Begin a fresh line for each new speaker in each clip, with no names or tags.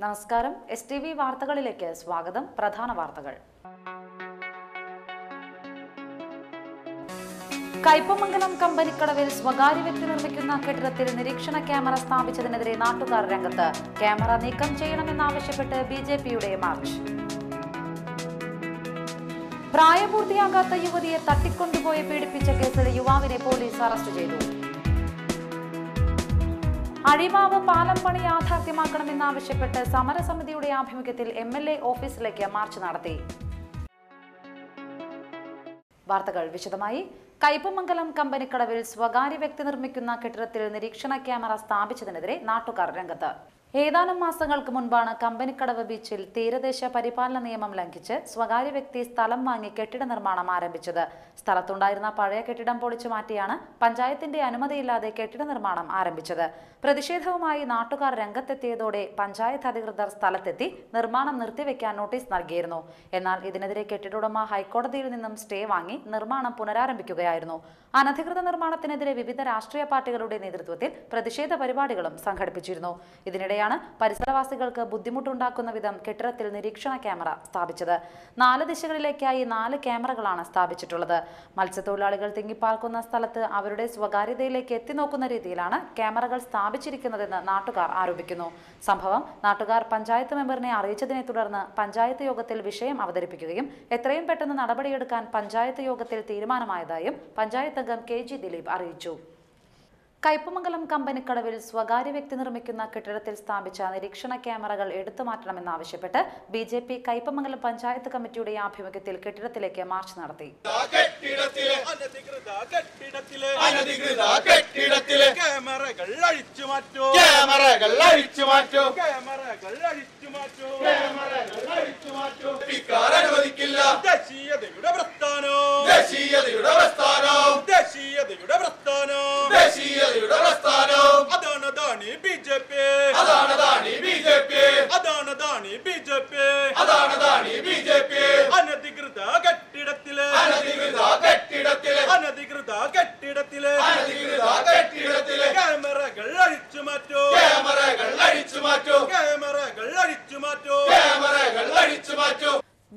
നമസ്കാരം. STV വാർത്തകളിലേക്ക് സ്വാഗതം. പ്രധാന വാർത്തകൾ. കയ്പമംഗലം കമ്പനിക്കടവിൽ സ്വകാര്യ വ്യക്തി നിർമ്മിക്കുന്ന കെട്ടിടത്തിൽ നിരീക്ഷണ ക്യാമറ സ്ഥാപിച്ചതിനെതിരെ നാട്ടുകാർ രംഗത്ത്. ക്യാമറ നീക്കം ചെയ്യണമെന്നാവശ്യപ്പെട്ട് BJPയുടെ മാർച്ച്. പ്രായപൂർത്തിയാകാത്ത യുവതിയെ തട്ടിക്കൊണ്ടുപോയി പീഡിപ്പിച്ച കേസിൽ യുവാവിനെ പോലീസ് അറസ്റ്റ് ചെയ്തു. അഴിമാവ് പാലം പണി യാഥാർത്ഥ്യമാക്കണമെന്നാവശ്യപ്പെട്ട് സമരസമിതിയുടെ ആഭിമുഖ്യത്തിൽ MLA ഓഫീസിലേക്ക് മാർച്ച് നടത്തി. വാർത്തകൾ വിശദമായി. കയ്പമംഗലം കമ്പനിക്കടവിൽ സ്വകാര്യ വ്യക്തി നിർമ്മിക്കുന്ന കെട്ടിടത്തിൽ നിരീക്ഷണ ക്യാമറ സ്ഥാപിച്ചതിനെതിരെ നാട്ടുകാർ രംഗത്ത്. ഏതാനും മാസങ്ങൾക്ക് മുൻപാണ് കമ്പനിക്കടവ് ബീച്ചിൽ തീരദേശ പരിപാലന നിയമം ലംഘിച്ച് സ്വകാര്യ വ്യക്തി സ്ഥലം വാങ്ങി കെട്ടിട നിർമ്മാണം ആരംഭിച്ചത്. സ്ഥലത്തുണ്ടായിരുന്ന പഴയ കെട്ടിടം പൊളിച്ചു മാറ്റിയാണ് പഞ്ചായത്തിന്റെ അനുമതിയില്ലാതെ കെട്ടിട നിർമ്മാണം ആരംഭിച്ചത്. പ്രതിഷേധവുമായി നാട്ടുകാർ രംഗത്തെത്തിയതോടെ പഞ്ചായത്ത് അധികൃതർ സ്ഥലത്തെത്തി നിർമ്മാണം നിർത്തിവെക്കാൻ നോട്ടീസ് നൽകിയിരുന്നു. എന്നാൽ ഇതിനെതിരെ കെട്ടിട ഉടമ ഹൈക്കോടതിയിൽ നിന്നും സ്റ്റേ വാങ്ങി നിർമ്മാണം പുനരാരംഭിക്കുകയായിരുന്നു. അനധികൃത നിർമ്മാണത്തിനെതിരെ വിവിധ രാഷ്ട്രീയ പാർട്ടികളുടെ നേതൃത്വത്തിൽ പ്രതിഷേധ പരിപാടികളും സംഘടിപ്പിച്ചിരുന്നു. ഇതിനിടെയാണ് പരിസരവാസികൾക്ക് ബുദ്ധിമുട്ടുണ്ടാക്കുന്ന വിധം കെട്ടിടത്തിൽ നിരീക്ഷണ ക്യാമറ സ്ഥാപിച്ചത്. 4 ദിശകളിലേക്കായി 4 ക്യാമറകളാണ് സ്ഥാപിച്ചിട്ടുള്ളത്. മത്സ്യത്തൊഴിലാളികൾ തിങ്ങിപ്പാർക്കുന്ന സ്ഥലത്ത് അവരുടെ സ്വകാര്യതയിലേക്ക് എത്തിനോക്കുന്ന രീതിയിലാണ് ക്യാമറകൾ സ്ഥാപിച്ചിരിക്കുന്നതെന്ന് നാട്ടുകാർ ആരോപിക്കുന്നു. സംഭവം നാട്ടുകാർ പഞ്ചായത്ത് മെമ്പറിനെ അറിയിച്ചതിനെ തുടർന്ന് പഞ്ചായത്ത് യോഗത്തിൽ വിഷയം അവതരിപ്പിക്കുകയും എത്രയും പെട്ടെന്ന് നടപടിയെടുക്കാൻ പഞ്ചായത്ത് യോഗത്തിൽ തീരുമാനമായതായും പഞ്ചായത്ത് അംഗം KG ദിലീപ് അറിയിച്ചു. കയ്പമംഗലം കമ്പനിക്കടവിൽ സ്വകാര്യ വ്യക്തി നിർമ്മിക്കുന്ന കെട്ടിടത്തിൽ സ്ഥാപിച്ച നിരീക്ഷണ ക്യാമറകൾ എടുത്തുമാറ്റണമെന്നാവശ്യപ്പെട്ട് BJP കയ്പമംഗലം പഞ്ചായത്ത് കമ്മിറ്റിയുടെ ആഭിമുഖ്യത്തിൽ കെട്ടിടത്തിലേക്ക് മാർച്ച് നടത്തി.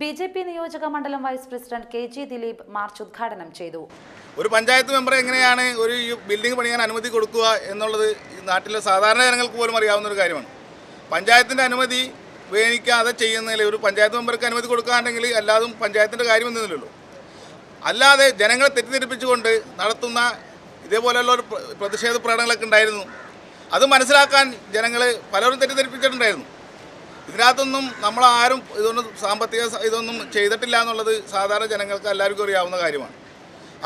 BJP നിയോജക മണ്ഡലം vice president KG Dileep march ഉദ്ഘാടനം ചെയ്തു.
ഒരു പഞ്ചായത്ത് മെമ്പർ എങ്ങനെയാണ് ഒരു ബിൽഡിംഗ് പണിയാൻ അനുമതി കൊടുക്കുക എന്നുള്ളത് നാട്ടിലെ സാധാരണ ജനങ്ങൾക്ക് പോലും അറിയാവുന്ന ഒരു കാര്യമാണ്. പഞ്ചായത്തിൻ്റെ അനുമതി വേണിക്കാതെ ചെയ്യുന്നതിൽ ഒരു പഞ്ചായത്ത് മെമ്പർക്ക് അനുമതി കൊടുക്കാണ്ടെങ്കിൽ അല്ലാതും പഞ്ചായത്തിൻ്റെ കാര്യമൊന്നുമില്ലല്ലോ. അല്ലാതെ ജനങ്ങളെ തെറ്റിദ്ധരിപ്പിച്ചുകൊണ്ട് നടത്തുന്ന ഇതേപോലെയുള്ള ഒരു പ്രതിഷേധ പ്രകടനങ്ങളൊക്കെ ഉണ്ടായിരുന്നു. അത് മനസ്സിലാക്കാൻ ജനങ്ങൾ പലരും തെറ്റിദ്ധരിപ്പിച്ചിട്ടുണ്ടായിരുന്നു. ഇതിനകത്തൊന്നും നമ്മളാരും ഇതൊന്നും സാമ്പത്തിക ഇതൊന്നും ചെയ്തിട്ടില്ല എന്നുള്ളത് സാധാരണ ജനങ്ങൾക്ക് എല്ലാവർക്കും അറിയാവുന്ന കാര്യമാണ്.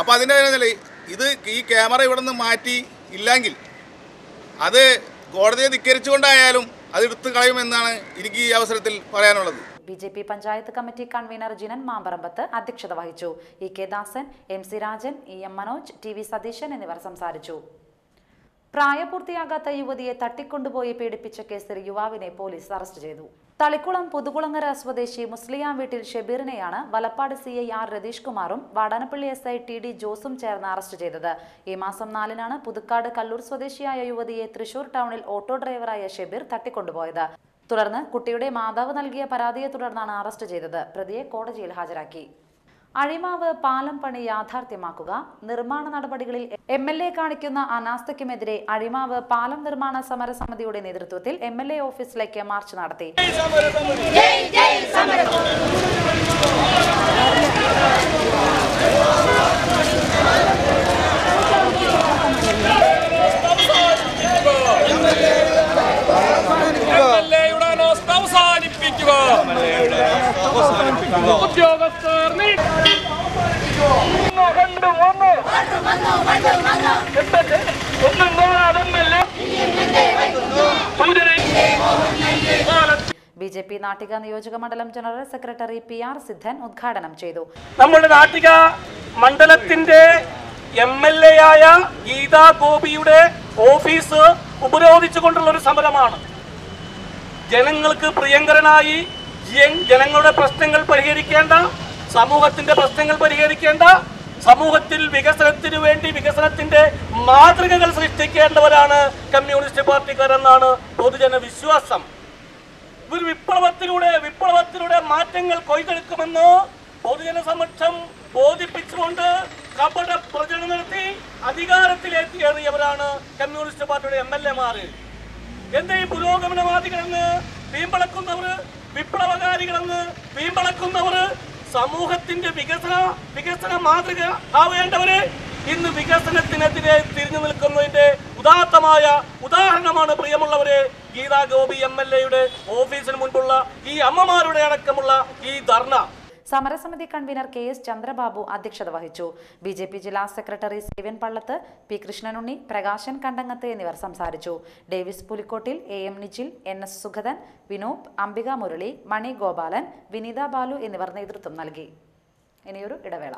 അപ്പോൾ അതിൻ്റെ ഈ ക്യാമറ ഇവിടെ നിന്ന് മാറ്റി ഇല്ലെങ്കിൽ അത് കോടതിയെ ധിക്കരിച്ചുകൊണ്ടായാലും അത് എടുത്തു കളയുമെന്നാണ് എനിക്ക് ഈ അവസരത്തിൽ പറയാനുള്ളത്.
BJP panchayat committee convener Jinan Mamparambath അധ്യക്ഷത വഹിച്ചു. EK ദാസൻ, MC Rajan, EM Manoj, TV Satheesan എന്നിവർ സംസാരിച്ചു. പ്രായപൂർത്തിയാകാത്ത യുവതിയെ തട്ടിക്കൊണ്ടുപോയി പീഡിപ്പിച്ച കേസിൽ യുവാവിനെ പോലീസ് അറസ്റ്റ് ചെയ്തു. തളിക്കുളം പുതുകുളങ്ങര സ്വദേശി മുസ്ലിയാം വീട്ടിൽ ഷെബീറിനെയാണ് വലപ്പാട് CI R രതീഷ് കുമാറും വാടാനപ്പള്ളി SI TD ജോസും ചേർന്ന് അറസ്റ്റ് ചെയ്തത്. ഈ മാസം 4-നാണ് പുതുക്കാട് കല്ലൂർ സ്വദേശിയായ യുവതിയെ തൃശൂർ ടൗണിൽ ഓട്ടോ ഡ്രൈവറായ ഷെബീർ തട്ടിക്കൊണ്ടുപോയത്. തുടർന്ന് കുട്ടിയുടെ മാതാവ് നൽകിയ പരാതിയെ തുടർന്നാണ് അറസ്റ്റ് ചെയ്തത്. പ്രതിയെ കോടതിയിൽ ഹാജരാക്കി. അഴിമാവ് പാലം പണി യാഥാർത്ഥ്യമാക്കുക, നിർമ്മാണ നടപടികളിൽ MLA കാണിക്കുന്ന അനാസ്ഥയ്ക്കുമെതിരെ അഴിമാവ് പാലം നിർമ്മാണ സമരസമിതിയുടെ നേതൃത്വത്തിൽ MLA ഓഫീസിലേക്ക് മാർച്ച് നടത്തി. BJP നാട്ടിക നിയോജക മണ്ഡലം ജനറൽ സെക്രട്ടറി PR സിദ്ധൻ ഉദ്ഘാടനം ചെയ്തു.
നമ്മുടെ നാട്ടിക മണ്ഡലത്തിന്റെ MLA ആയ ഗീതാ ഗോപിയുടെ ഓഫീസ് ഉപരോധിച്ചുകൊണ്ടുള്ള ഒരു സമരമാണ്. ജനങ്ങൾക്ക് പ്രിയങ്കരനായി ജനങ്ങളുടെ പ്രശ്നങ്ങൾ പരിഹരിക്കേണ്ട, സമൂഹത്തിന്റെ പ്രശ്നങ്ങൾ പരിഹരിക്കേണ്ട, സമൂഹത്തിൽ വികസനത്തിനു വേണ്ടി വികസനത്തിന്റെ മാതൃകകൾ സൃഷ്ടിക്കേണ്ടവരാണ് കമ്മ്യൂണിസ്റ്റ് പാർട്ടിക്കാരെന്നാണ് പൊതുജന വിശ്വാസം. ഒരു വിപ്ലവത്തിലൂടെ മാറ്റങ്ങൾ കൊയ്തെടുക്കുമെന്ന് പൊതുജന സമക്ഷം ബോധിപ്പിച്ചുകൊണ്ട് കപട പ്രചരണം നടത്തി അധികാരത്തിലേറിയവരാണ് കമ്മ്യൂണിസ്റ്റ് പാർട്ടിയുടെ MLA-മാർ. എന്താ ഈ പുരോഗമനവാദികളെന്ന് വീമ്പളക്കുന്നവർ, വിപ്ലവകാരികളെന്ന് വീമ്പളക്കുന്നവർ, സമൂഹത്തിന്റെ വികസന മാതൃക ആവേണ്ടവര് ഇന്ന് വികസനത്തിനെതിരെ തിരിഞ്ഞു നിൽക്കുന്നതിന്റെ ഉദാത്തമായ ഉദാഹരണമാണ് പ്രിയമുള്ളവരെ ഗീതാ ഗോപി MLA-യുടെ ഓഫീസിന് മുൻപുള്ള ഈ അമ്മമാരുടെ അടക്കമുള്ള ഈ ധർണ.
സമരസമിതി കൺവീനർ KS ചന്ദ്രബാബു അധ്യക്ഷത വഹിച്ചു. BJP ജില്ലാ സെക്രട്ടറി സേവ്യൻ പള്ളത്ത്, P കൃഷ്ണനുണ്ണി, പ്രകാശൻ കണ്ടങ്ങത്ത് എന്നിവർ സംസാരിച്ചു. Davis Pulikottil, AM Nijil, NS Sugathan, Vinob, Ambika Murali, Mani Gopalan, Vineetha Balu എന്നിവർ നേതൃത്വം നൽകി. ഇനിയൊരു ഇടവേള.